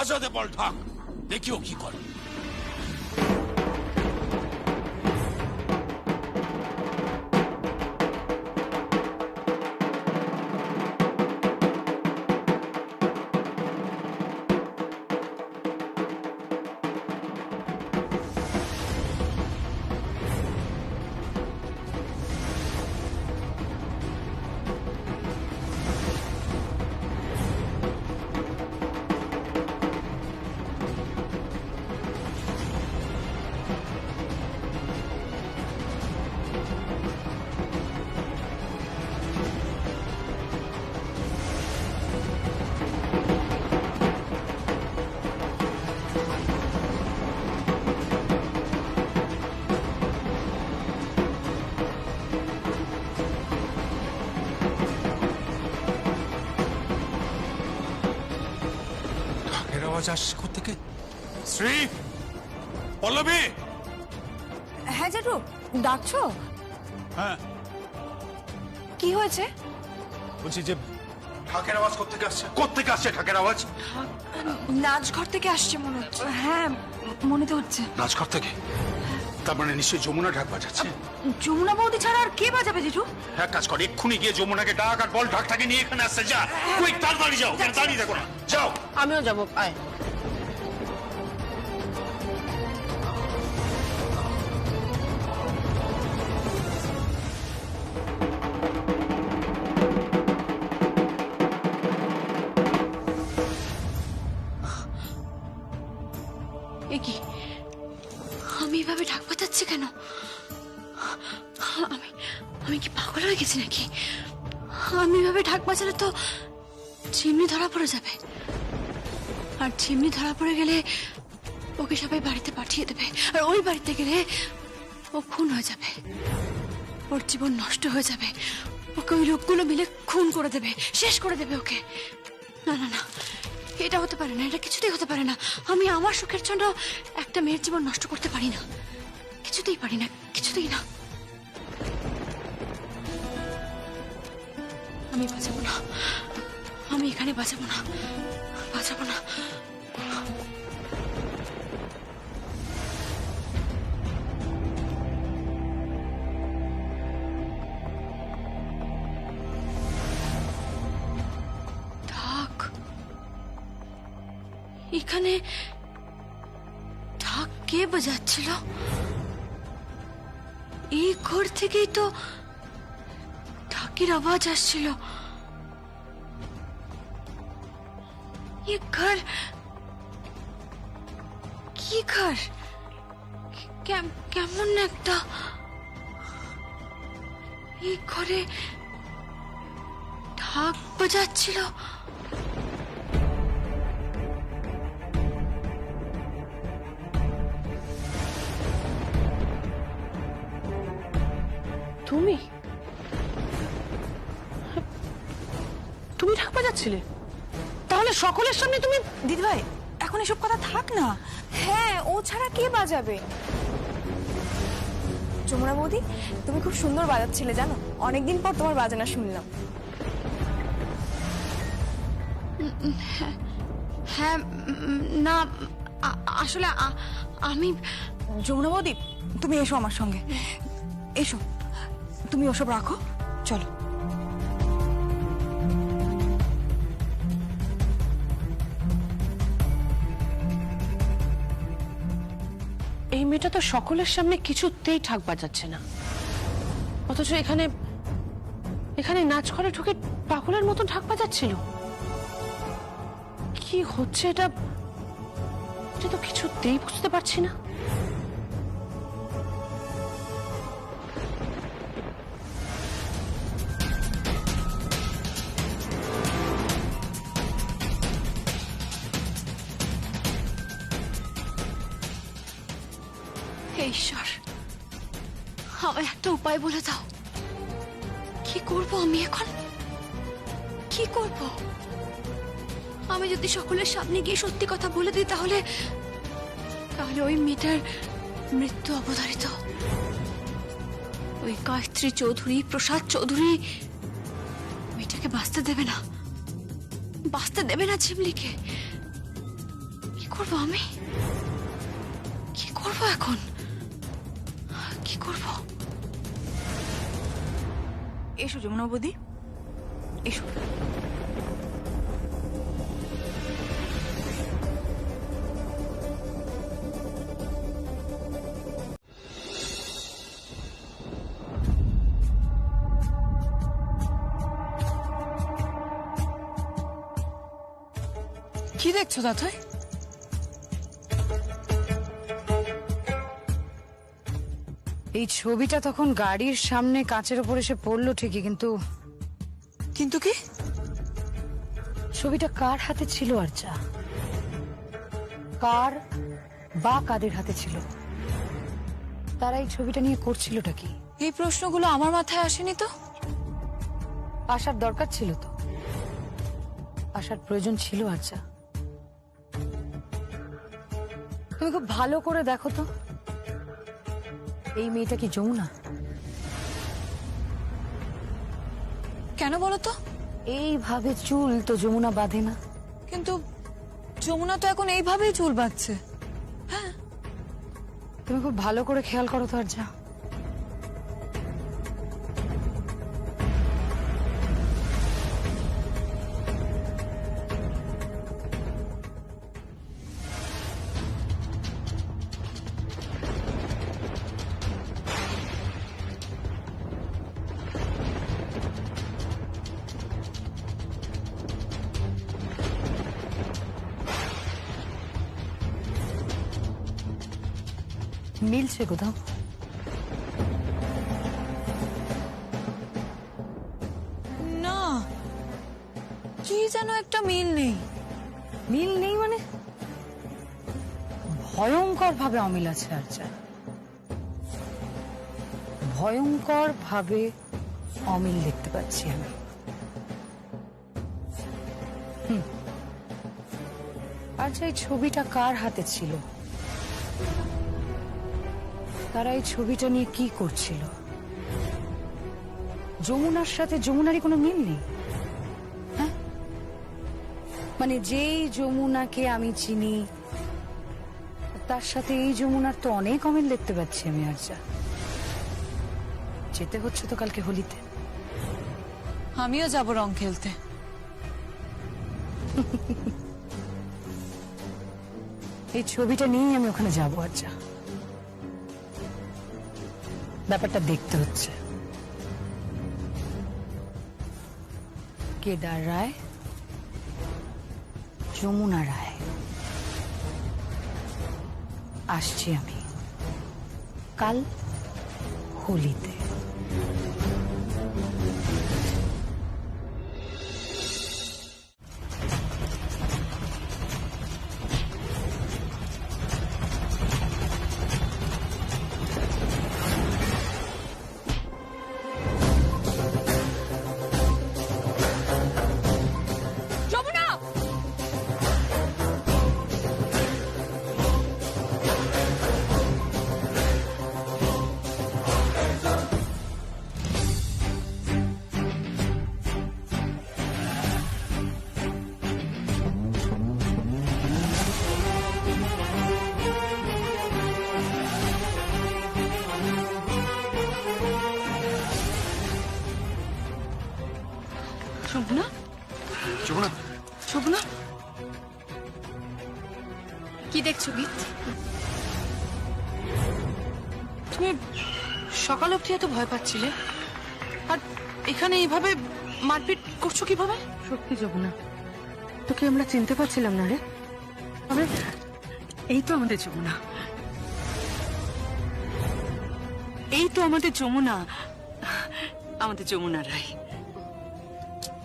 বাজাতে বল ঢাক, দেখিও কি করে। আসছে কোত্থেকে? শ্রী, পল্লবী। হ্যাঁ জেঠু, ডাকছো? হ্যাঁ, কি হয়েছে? বলছি যে ঢাকের আওয়াজ কোত্থেকে আসছে? কোত্থেকে আসছে ঢাকের আওয়াজ? নাচঘর থেকে আসছে মনে হচ্ছে। হ্যাঁ, মনে তো হচ্ছে। নাচঘর থেকে? তার মানে নিশ্চয়ই যমুনা ঢাক বাজাচ্ছে। যমুনা বৌদি ছাড়া আর কে বাজাবে জেঠু? এক কাজ কর, এক্ষুনি গিয়ে যমুনাকে ডাক আর বল ঢাকটাকে নিয়ে এখানে আসছে। যা, কুইক, তাড়াতাড়ি যাও, দাঁড়িয়ে দেখো না, যাও। আমিও যাবো, আয়। কি আমি এভাবে ঢাক বাজাচ্ছি কেন? আমি আমি কি পাগল হয়ে গেছি নাকি? আমি এভাবে ঢাক বাজালে তো চিমনি ধরা পড়ে যাবে, আর চিমনি ধরা পড়ে গেলে ওকে সবাই বাড়িতে পাঠিয়ে দেবে, আর ওই বাড়িতে গেলে ও খুন হয়ে যাবে, ওর জীবন নষ্ট হয়ে যাবে, ওকে ওই লোকগুলো মিলে খুন করে দেবে, শেষ করে দেবে ওকে। না না না, এটা হতে পারে না, এটা কিছুতেই হতে পারে না। আমি আমার সুখের জন্য একটা মেয়ের জীবন নষ্ট করতে পারি না, কিছুতেই পারি না, কিছুতেই না। আমি বাঁচাবো না, আমি এখানে বাঁচাবো না, বাঁচাবো না। ঢাক, এখানে ঢাক কে বাজাচ্ছিল? এই ঘর থেকেই তো ঢাকের আওয়াজ আসছিল। ये घर কি ঘর? কেমন একটা, এই ঘরে ঢাক বাজাচ্ছিল। তুমি তুমি ঢাক বাজাচ্ছিলে? তাহলে সকলের সামনে তুমি? দিদিভাই, এখন এসব কথা থাক না। হ্যাঁ, ও ছাড়া কে বাজাবে? যমুনা বৌদি, তুমি খুব সুন্দর বাজাচ্ছিলে জানো, অনেকদিন পর তোমার বাজানা শুনলাম। হ্যাঁ, না আসলে আমি। যমুনা বৌদি, তুমি এসো আমার সঙ্গে, এসো। তুমি ওসব রাখো, চলো। এই মেয়েটা তো সকলের সামনে কিছুতেই ঢাক বাজাচ্ছে না, অথচ এখানে এখানে নাচ ঘরে ঢুকে পাগলের মতো ঢাক বাজাচ্ছিল। কি হচ্ছে এটা? এটা তো কিছুতেই বুঝতে পারছি না। হে ঈশ্বর, আমায় একটা উপায় বলে দাও। কি করব আমি এখন? কি করব? আমি যদি সকলের সামনে গিয়ে সত্যি কথা বলে দিই, তাহলে তাহলে ওই মেয়েটার মৃত্যু অবধারিত। ওই গায়ত্রী চৌধুরী, প্রসাদ চৌধুরী মেয়েটাকে বাঁচতে দেবে না, বাঁচতে দেবে না ঝিমলিকে। করবো আমি? কি করবো এখন? কি করবো? এসো যমুনা বৌদি, এসো। কি দেখছো দাদাই? এই ছবিটা তখন গাড়ির সামনে কাঁচের ওপর এসে পড়লো ঠিকই, কিন্তু কিন্তু কি? ছবিটা কার হাতে ছিল আর্চা? কার বা কাদের হাতে ছিল? তারা এই ছবিটা নিয়ে করছিলটা কি? এই প্রশ্নগুলো আমার মাথায় আসেনি তো। আসার দরকার ছিল তো, আসার প্রয়োজন ছিল আর্চা। তুমি খুব ভালো করে দেখো তো, এই মেয়েটা কি যমুনা? কেন বলো তো? এইভাবে চুল তো যমুনা বাঁধে না। কিন্তু যমুনা তো এখন এইভাবেই চুল বাঁধছে। তুমি খুব ভালো করে খেয়াল করো তো আর্চা। মিলছে কোথাও? না, কি যেন একটা মিল নেই। মিল নেই মানে? ভয়ঙ্কর ভাবে অমিল আছে আর্চা, ভয়ঙ্কর ভাবে অমিল দেখতে পাচ্ছি আমি। আচ্ছা, এই ছবিটা কার হাতে ছিল? তারা এই ছবিটা নিয়ে কি করছিল? যমুনার সাথে যমুনারই কোনো মিল নেই? হ্যাঁ, মানে যেই যমুনাকে আমি চিনি তার সাথে এই যমুনার তো অনেক অমিল দেখতে পাচ্ছি আমি আর্চা। যেতে হচ্ছে তো কালকে হোলিতে। আমিও যাব রং খেলতে। এই ছবিটা নিয়েই আমি ওখানে যাবো আর্চা। ব্যাপারটা দেখতে হচ্ছে। কেদার রায়, যমুনা রায়, আসছি আমি কাল হোলিতে। শোভনা, যমুনা, শোভনা, কি দেখছো গীত? তুমি সকাল অবধি এত ভয় পাচ্ছিলে, আর এখানে এইভাবে মারপিট করছো কিভাবে? সত্যি যমুনা, তোকে আমরা চিনতে পারছিলাম না রে। তবে এই তো আমাদের যমুনা, এই তো আমাদের যমুনা, আমাদের যমুনা রায়।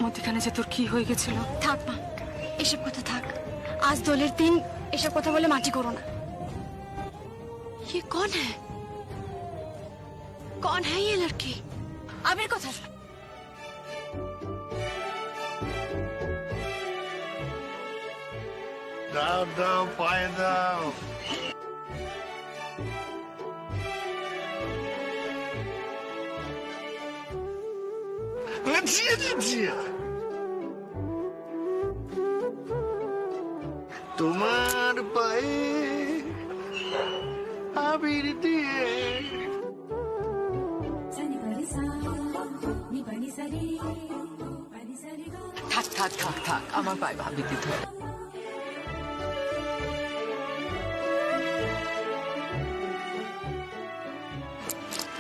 মধ্যখানে যে তোর কি হয়ে গেছিল? থাক মা, এসব কথা থাক। আজ দোলের দিন এসব কথা বলে মাটি করো না। ये कौन है? कौन है ये लड़की? आमिर को था। দাও দাও, পায়ে দাও। তোমার তোমার পায়ে আবির দিয়ে। থাক থাক থাক থাক, আমার পায়ে ভাবি দিতে হবে।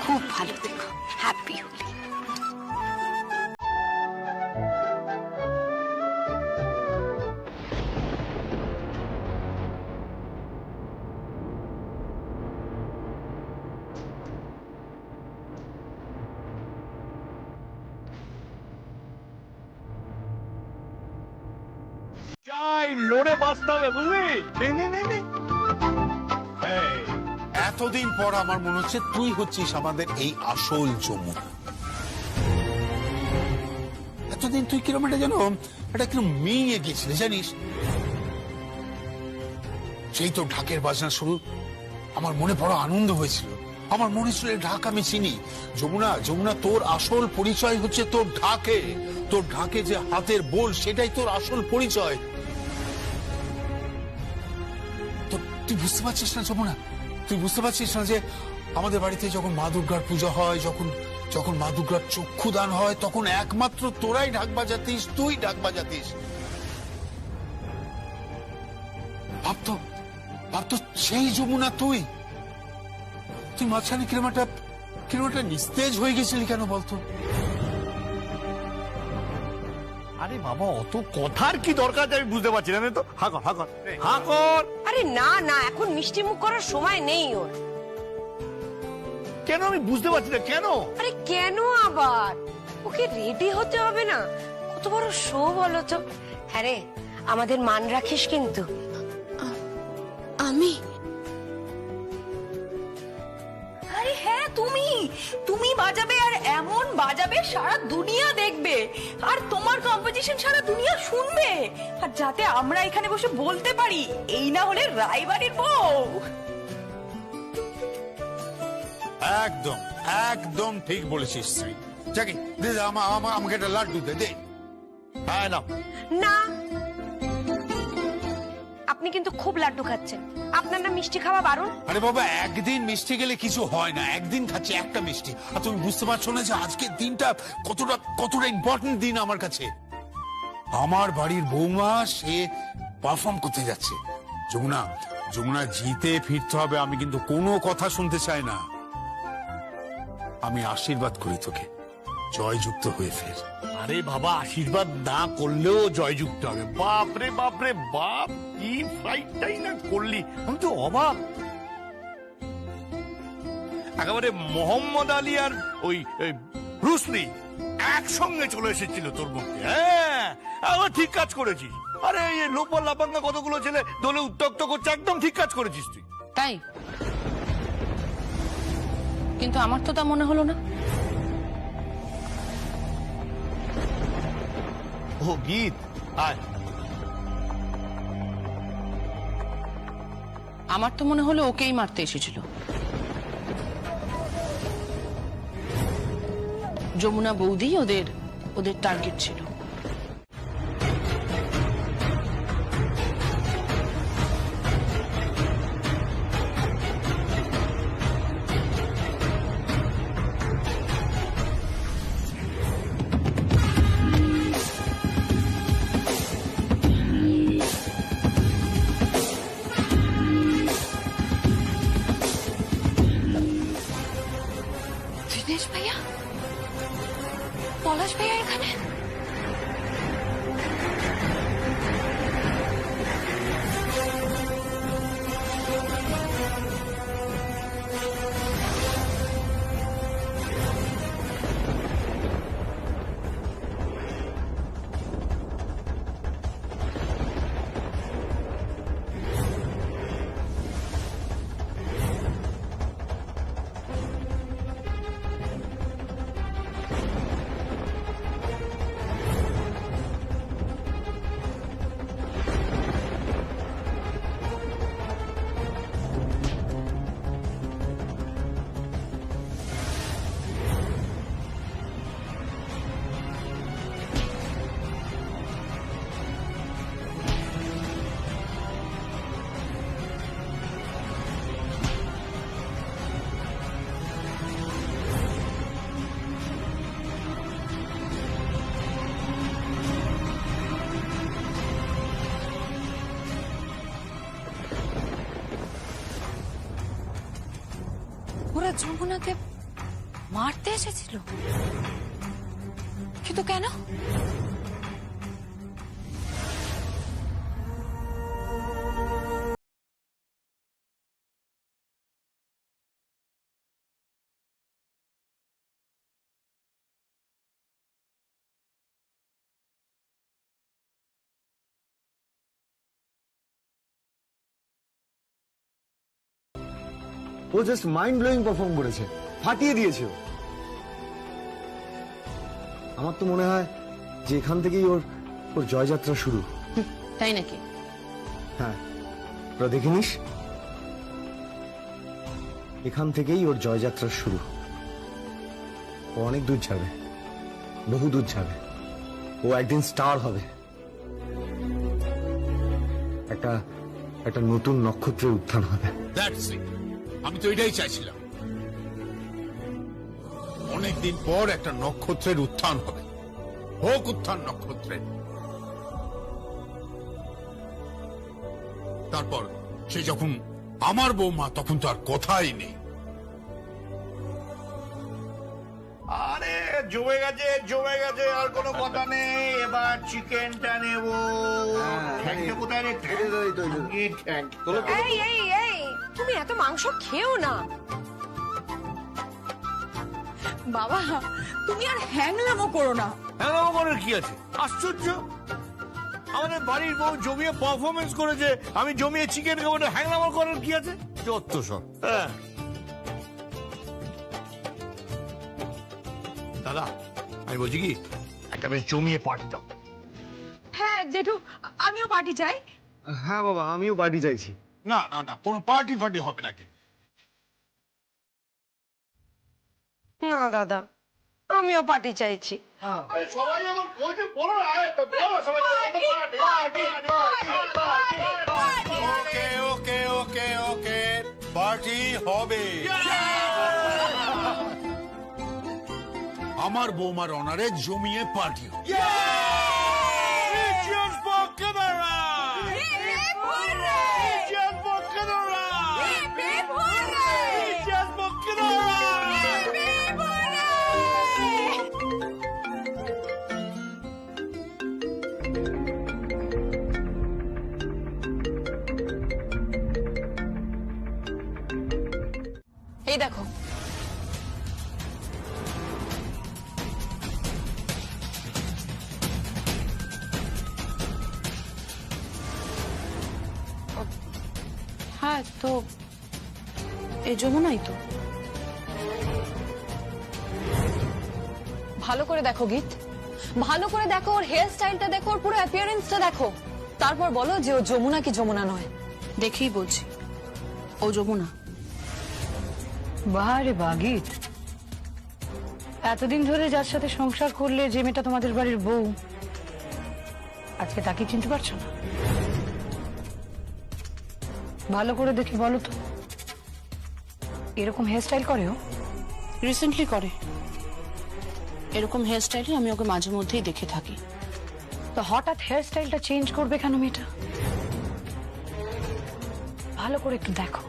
খুব ভালো দেখো, হ্যাপি হোলি। চাই লড়ে বাঁচতে হবে, বুঝলি? এতদিন পর আমার মনে হচ্ছে তুই হচ্ছিস আমাদের এই আসল যমুনা। এতদিন তুই কিরম এটা যেন এটা কিরম মিয়ে গেছিলি জানিস। সেই তো ঢাকের বাজনা শুরু, আমার মনে বড় আনন্দ হয়েছিল। আমার মনে ছিল এই ঢাক আমি চিনি। যমুনা, যমুনা, তোর আসল পরিচয় হচ্ছে তোর ঢাকে। তোর ঢাকে যে হাতের বোল, সেটাই তোর আসল পরিচয়। তো তুই বুঝতে পারছিস না যমুনা? তুই বুঝতে পারছিস না যে আমাদের বাড়িতে যখন মা দুর্গার পূজা হয়, যখন মা দুর্গার চক্ষুদান হয়, তখন একমাত্র তোরাই ঢাক বাজাতিস, তুই ঢাক বাজাতিস। ভাবতো সেই যমুনা তুই মাঝখানে কিরম একটা নিস্তেজ হয়ে গেছিলি কেন বলতো? আরে বাবা, অত কথার কি দরকার আমি বুঝতে পারছি না। তো হাকর হাকর হাকর। আরে না না, এখন মিষ্টি মুখ করার সময় নেই ওর। কেন আমি বুঝতে পারছি না কেন? আরে কেন আবার? ওকে রেডি হতে হবে না? কত বড় শো বলো তো। হ্যাঁ রে, আমাদের মান রাখিস কিন্তু। আমি আরে হ্যাঁ, তুমি বাজাবে, আর এমন বাজাবে সারা দুনিয়া দেখবে, আর তোমার কম্পোজিশন সারা দুনিয়া শুনবে, আর যাতে আমরা এখানে বসে বলতে পারি এই না হলে রায়বাড়ির বউ। একদম একদম ঠিক বলেছিস তুই। যাকে দে, আমাকে একটা লাড্ডু দে। হ্যাঁ না, না, আপনি কিন্তু খুব লাড্ডু খাচ্ছেন। আপনার না মিষ্টি খাওয়া বারণ? আরে বাবা, একদিন মিষ্টি গেলে কিছু হয় না, একদিন খাচ্ছি একটা মিষ্টি। আর তুমি বুঝতে পারছো না যে আজকের দিনটা কতটা ইম্পর্টেন্ট দিন আমার কাছে। আমার বাড়ির বৌমা সে পারফর্ম করতে যাচ্ছে। যমুনা জিতে ফিরতে হবে। আমি কিন্তু কোনো কথা শুনতে চাই না। আমি আশীর্বাদ করি তোকে, জয়যুক্ত হয়ে ফের। আরে বাবা, আশীর্বাদ না করলেও জয়যুক্ত হবে। বাপরে বাপরে বাপ, কি ফ্লাইটটাই না করলি, আমি তো অবাক। একেবারে মোহাম্মদ আলী আর ওই ব্রুসলি একসঙ্গে চলে এসেছিল তোর মধ্যে। হ্যাঁ, আবার ঠিক কাজ করেছিস। আরে এই লোপাল লাপাঙ্গা কতগুলো ছেলে দলে উত্তক্ত করছে, একদম ঠিক কাজ করেছিস তুই। তাই? কিন্তু আমার তো তা মনে হলো না। ও গীত, আয়। আমার তো মনে হলো ওকেই মারতে এসেছিল। যমুনা বৌদি ওদের টার্গেট ছিল। দিনেশ ভাইয়া, পলাশ ভাইয়া এখানে? যমুনাকে মারতে এসেছিল, কিন্তু কেন? ও জাস্ট মাইন্ড ব্লোয়িং পারফর্ম করেছে, ফাটিয়ে দিয়েছে ও। আমার তো মনে হয় যে এখান থেকেই ওর ওর জয়যাত্রা শুরু। তাই নাকি? হ্যাঁ, তোরা দেখে নিস, এখান থেকেই ওর জয়যাত্রা শুরু। ও অনেক দূর যাবে, বহু দূর যাবে। ও একদিন স্টার হবে, একটা একটা নতুন নক্ষত্রের উত্থান হবে। দ্যাটস ইট, আমি তো এটাই চাইছিলাম। অনেকদিন পর একটা নক্ষত্রের উত্থান হবে, হোক উত্থান নক্ষত্রের। তারপর সে যখন আমার বৌমা, তখন তো আর কথাই নেই। আরে জমে গেছে, আর কোনো কথা নেই। এবার চিকেনটা নেবো। ঠ্যাংটা কোথায় রে? ঠ্যাং। এই এই এই, তুমি এত মাংস খেও না। বাবা, তুমি আর হ্যাংলামো করো না। হ্যাঁ, করার কি আছে? আশ্চর্য, আমাদের বাড়ির বউ জমিয়ে পারফরমেন্স করেছে, আমি জমিয়ে চিকেন খাবো না। হ্যাংলামো করার কি আছে? যত সব। হ্যাঁ দাদা, আমি বলছি কি, একটা বেশ জমিয়ে পার্টি দাও। হ্যাঁ জেঠু, আমিও পার্টি চাই। হ্যাঁ বাবা, আমিও বাড়ি যাইছি। না না না, কোনো পার্টি ফার্টি হবে নাকি? না দাদা, আমিও পার্টি চাইছি। সবাই আমার বলছে বলো না, বলো সবাই। ওকে ওকে ওকে ওকে, পার্টি হবে। আমার বৌমার অনারে জমিয়ে পার্টি হবে। Cheers for Canara! Cheers for Canara! Cheers for Canara! এই দেখো, হ্যাঁ তো এই যমুনাই তো। ভালো করে দেখো গীত, ভালো করে দেখো, ওর হেয়ার স্টাইলটা দেখো, ওর পুরো অ্যাপিয়ারেন্সটা দেখো, তারপর বলো যে ও যমুনা কি যমুনা নয়। দেখেই বলছি, ও যমুনা। বাহারে বাগিত, এতদিন ধরে যার সাথে সংসার করলে, যে মেয়েটা তোমাদের বাড়ির বউ, আজকে তাকে চিনতে পারছো না? ভালো করে দেখে বলো তো, এরকম হেয়ারস্টাইল করে ও? রিসেন্টলি করে এরকম হেয়ারস্টাইলই আমি ওকে মাঝে মধ্যেই দেখে থাকি। তো হঠাৎ হেয়ারস্টাইলটা চেঞ্জ করবে কেন মেয়েটা? ভালো করে একটু দেখো,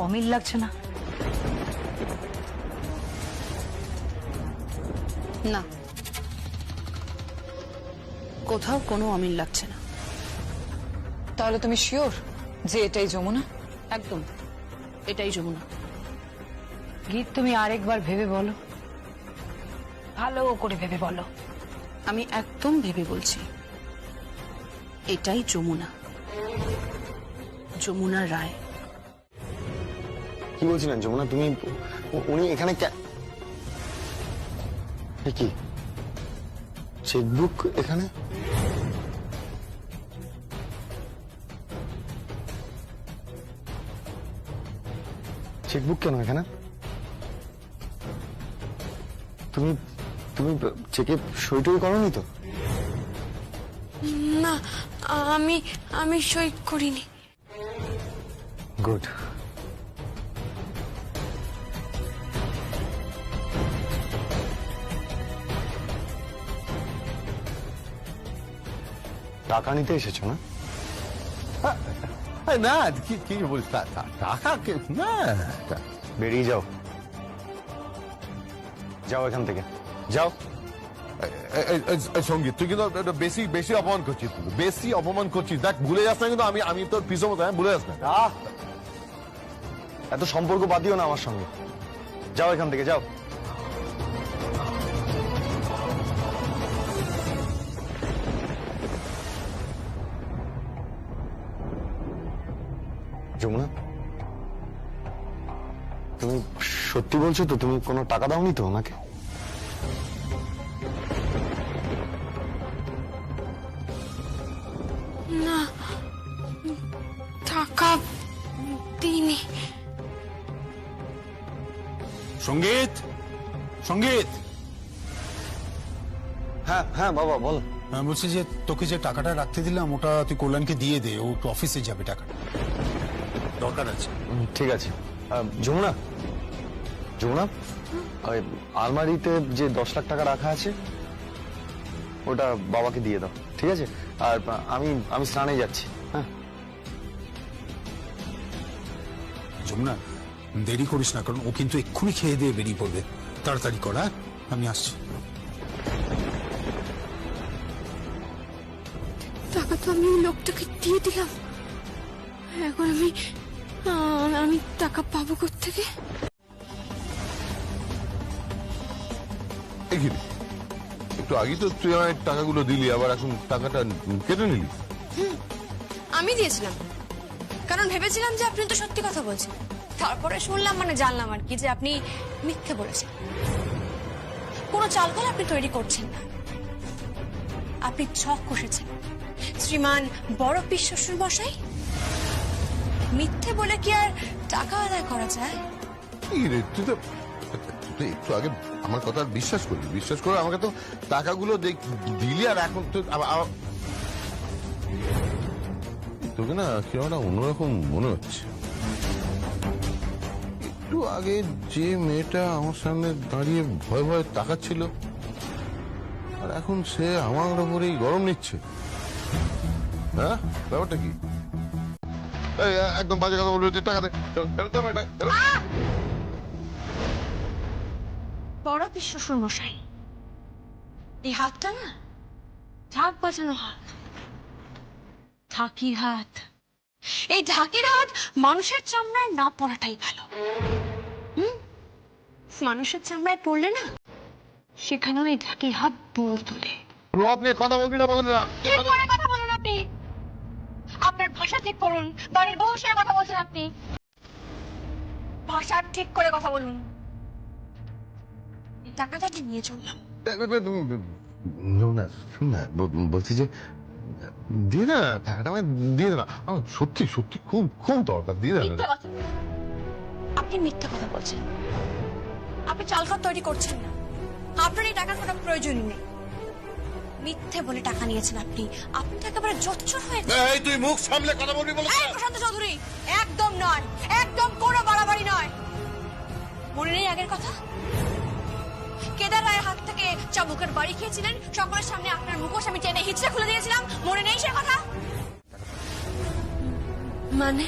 অমিল লাগছে না? না, কোথাও কোনো অমিল লাগছে না। তাহলে তুমি শিওর যে এটাই যমুনা? একদম, এটাই যমুনা। গীত, তুমি আরেকবার ভেবে বলো, ভালো করে ভেবে বলো। আমি একদম ভেবে বলছি, এটাই যমুনা, যমুনা রায়। কি বলছিলেন যমুনা? তুমি উনি এখানে কি চেকবুক এখানে? চেকবুক কেন এখানে? তুমি তুমি চেকে সই টই করোনি তো? না, আমি সই করিনি। গুড। টাকা নিতে এসেছো না? না, কি বলিস? টাকা না, বেরিয়ে যাও, যাও এখান থেকে, যাও। সঙ্গীত, তুই কিন্তু এটা বেশি বেশি অপমান করছিস, বেশি অপমান করছিস। দেখ, ভুলে যাস না কিন্তু আমি তোর পিছু মতো, ভুলে যাস না। এত সম্পর্ক বাদিও না আমার সঙ্গে, যাও এখান থেকে, যাও। যমুনা, তুমি সত্যি বলছো তো? তুমি কোনো টাকা দাওনি তো ওনাকে? না, টাকা দিইনি। সঙ্গীত, সঙ্গীত, হ্যাঁ হ্যাঁ বাবা, বল। আমি বলছি যে তোকে যে টাকাটা রাখতে দিলাম ওটা তুই কল্যাণকে দিয়ে দে, ও একটু অফিসে যাবে, টাকাটা দরকার আছে। ঠিক আছে। যমুনা, যমুনা, ওই আলমারিতে যে 10 লাখ টাকা রাখা আছে ওটা বাবাকে দিয়ে দাও, ঠিক আছে? আর আমি স্নানে যাচ্ছি। হ্যাঁ, যমুনা, দেরি করিস না, কারণ ও কিন্তু এক্ষুনি খেয়ে দিয়ে বেরিয়ে পড়বে। তাড়াতাড়ি কর, হ্যাঁ? আমি আসছি। টাকা তো আমি ওই লোকটাকে দিয়ে দিলাম, এখন আমি টাকা পাবো কোত্থেকে? একটু আগে তো তুই আমার টাকাগুলো দিলি, আবার এখন টাকাটা কেটে নিলি। আমি দিয়েছিলাম, কারণ ভেবেছিলাম যে আপনি তো সত্যি কথা বলছেন। তারপরে শুনলাম, মানে জানলাম আর কি, যে আপনি মিথ্যে বলেছেন। কোনো চালকল আপনি তৈরি করছেন না, আপনি ছক কষেছেন। শ্রীমান বড় পীর শ্বশুর মশাই, মিথ্যে বলে কি আর টাকা আদায় করা যায়? তুই তো একটু আগে আমার কথা বিশ্বাস করলি, বিশ্বাস করে আমাকে তো টাকাগুলো দিলি, আর এখন তো তোকে না কেউ না অন্যরকম মনে হচ্ছে। একটু আগে যে মেয়েটা আমার সামনে দাঁড়িয়ে ভয় ভয় তাকাচ্ছিল, আর এখন সে আমার ওপরেই গরম নিচ্ছে। হ্যাঁ, ব্যাপারটা কি? একদম বাজে কথা বলবি, টাকা দে। বড় পীর শ্বশুর মশাই, এই হাতটা না ঢাক বাজানো হাত, ঢাকি হাত। এই ঢাকির হাত মানুষের চামড়ায় না পড়াটাই ভালো। মানুষের চামড়ায় পড়লে না, সেখানেও এই ঢাকির হাত বল তোলে। আপনি কথা বলবি না, কথা বলুন আপনি, আপনার ভাষা ঠিক করুন। বাড়ির বউ হিসেবে কথা বলছেন আপনি, ভাষা ঠিক করে কথা বলুন। টাকাটা নিয়ে চললাম। বলছি যে দিয়ে না টাকাটা, আমায় দিয়ে না, আমার সত্যি সত্যি খুব খুব দরকার, দিয়ে না। আপনি মিথ্যা কথা বলছেন, আপনি চালখাত তৈরি করছেন না, আপনার এই টাকার কোনো প্রয়োজন নেই। মিথ্যে বলে টাকা নিয়েছেন আপনি, আপনি তো একেবারে জোচ্চোর হয়েছে। এই তুই মুখ সামলে কথা বলবি বলে। এই প্রশান্ত চৌধুরী, একদম নয়, একদম কোনো বাড়াবাড়ি নয়। মনে নেই আগের কথা? কেদার রায়ের হাত থেকে চাবুকের বাড়ি খেয়েছিলেন, সকলের সামনে আপনার মুখোশ আমি টেনে হিচড়ে খুলে দিয়েছিলাম, মনে নেই সে কথা? মানে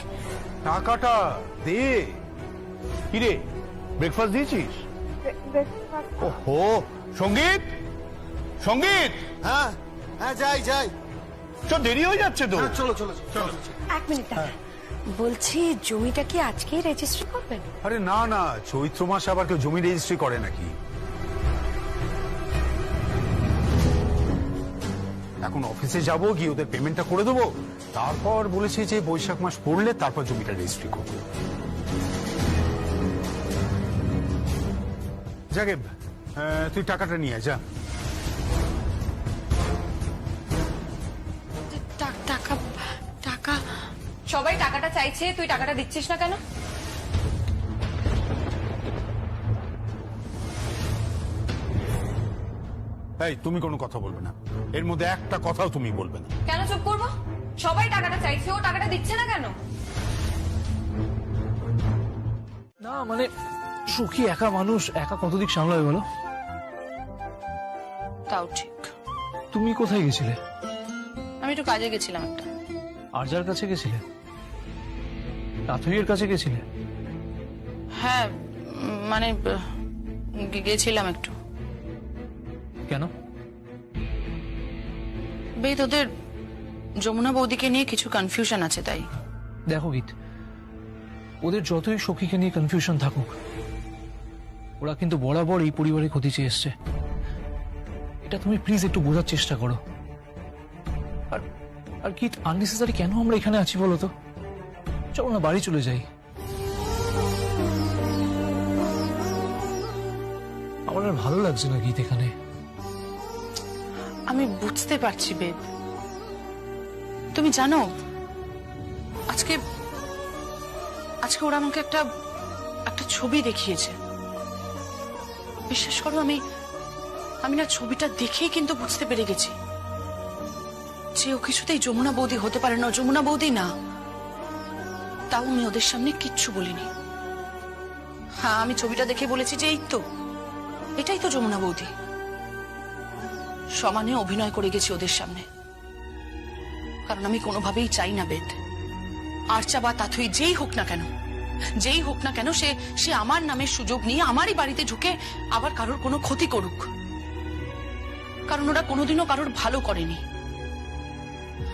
টাকাটা দে। কিরে, ব্রেকফাস্ট দিয়েছিস? ওহো, সঙ্গীত, সঙ্গীত, হ্যাঁ হ্যাঁ, যাই যাই, চল, দেরি হয়ে যাচ্ছে তো। চলো চলো চলো। এক মিনিট দাদা, বলছি জমিটা কি আজকেই রেজিস্ট্রি করবেন? আরে না না, চৈত্র মাসে আবার কেউ জমি রেজিস্ট্রি করে নাকি? এখন অফিসে যাবো, গিয়ে ওদের পেমেন্টটা করে দেবো, তারপর বলেছি যে বৈশাখ মাস পড়লে তারপর জমিটা রেজিস্ট্রি করবো। যাকে তুই টাকাটা নিয়ে যা। টাকা টাকা সবাই টাকাটা চাইছে, তুই টাকাটা দিচ্ছিস না কেন? এই, তুমি কোনো কথা বলবে না, এর মধ্যে একটা কথাও তুমি বলবে না। কেন চুপ করবো? সবাই টাকাটা চাইছে, ও টাকাটা দিচ্ছে না কেন? না মানে সুখী একা মানুষ, একা কত দিক সামলাবে বলো? তাও ঠিক। তুমি কোথায় গেছিলে? আমি একটু কাজে গেছিলাম একটা। আরজার কাছে গেছিলে? প্রাথমিকের কাছে গেছিলে? হ্যাঁ মানে গেছিলাম একটু। কেন? বেদ, ওদের যমুনা বৌদিকে নিয়ে কিছু কনফিউশন আছে তাই। দেখো গীত, ওদের যতই সখীকে নিয়ে কনফিউশন থাকুক, ওরা কিন্তু বরাবর এই পরিবারের ক্ষতি চেয়ে এসছে। এটা তুমি প্লিজ একটু বোঝার চেষ্টা করো। আর আর গীত, আননেসেসারি কেন আমরা এখানে আছি বলো তো? চলো না বাড়ি চলে যাই। আমার আর ভালো লাগছে না গীত এখানে। আমি বুঝতে পারছি বেদ, তুমি জানো আজকে আজকে ওরা আমাকে একটা ছবি দেখিয়েছে। বিশ্বাস করো, আমি না ছবিটা দেখেই কিন্তু বুঝতে পেরে গেছি যে ও কিছুতেই যমুনা বৌদি হতে পারে না, যমুনা বৌদি না। তাও আমি ওদের সামনে কিচ্ছু বলিনি। হ্যাঁ, আমি ছবিটা দেখে বলেছি যে এটাই তো যমুনা বৌদি। সমানে অভিনয় করে গেছি ওদের সামনে, কারণ আমি কোনোভাবেই চাই না বেদ, আর্চা বা তাথুই যেই হোক না কেন সে আমার নামের সুযোগ নিয়ে আমারই বাড়িতে ঢুকে আবার কারোর কোনো ক্ষতি করুক। কারণ ওরা কোনোদিনও কারোর ভালো করেনি।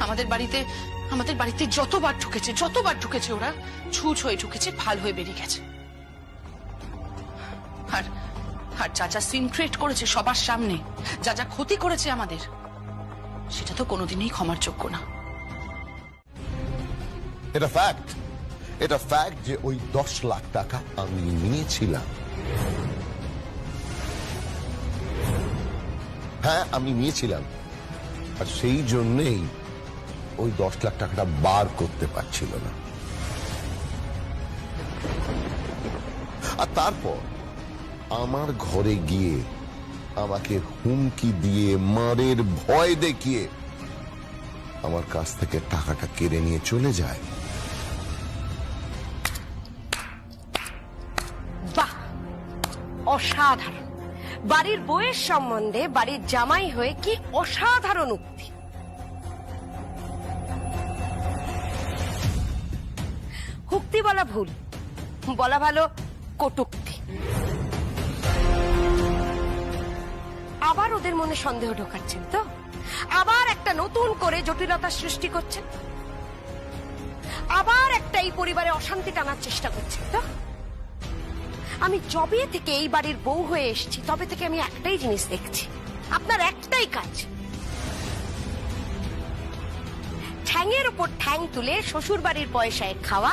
আমাদের বাড়িতে যতবার ঢুকেছে ওরা ছুঁচ হয়ে ঢুকেছে, ভাল হয়ে বেরিয়ে গেছে। আর যা সিন ক্রিয়েট করেছে সবার সামনে, যা ক্ষতি করেছে আমাদের, সেটা তো কোনোদিনই ক্ষমার যোগ্য না। এটা ফ্যাক্ট যে ওই 10 লাখ টাকা আমি নিয়েছিলাম। হ্যাঁ, আমি নিয়েছিলাম, আর সেই জন্যেই ওই 10 লাখ টাকাটা বার করতে পারছিল না। আর তারপর আমার ঘরে গিয়ে আমাকে হুমকি দিয়ে, মারের ভয় দেখিয়ে আমার কাছ থেকে টাকাটা কেড়ে নিয়ে চলে যায়। বাহ, অসাধারণ! বাড়ির বউয়ের সম্বন্ধে বাড়ির জামাই হয়ে কি অসাধারণ উক্তি! উক্তি বলা ভুল, বলা ভালো কটূক্তি। আবার ওদের মনে সন্দেহ ঢোকাচ্ছেন তো? আবার একটা নতুন করে জটিলতা সৃষ্টি করছেন? আবার একটা এই পরিবারে অশান্তি টানার চেষ্টা করছেন তো? আমি যবে থেকে এই বাড়ির বউ হয়ে এসেছি তবে থেকে আমি একটাই জিনিস দেখছি, আপনার একটাই কাজ, ঠ্যাংয়ের উপর ঠ্যাং তুলে শ্বশুর বাড়ির পয়সায় খাওয়া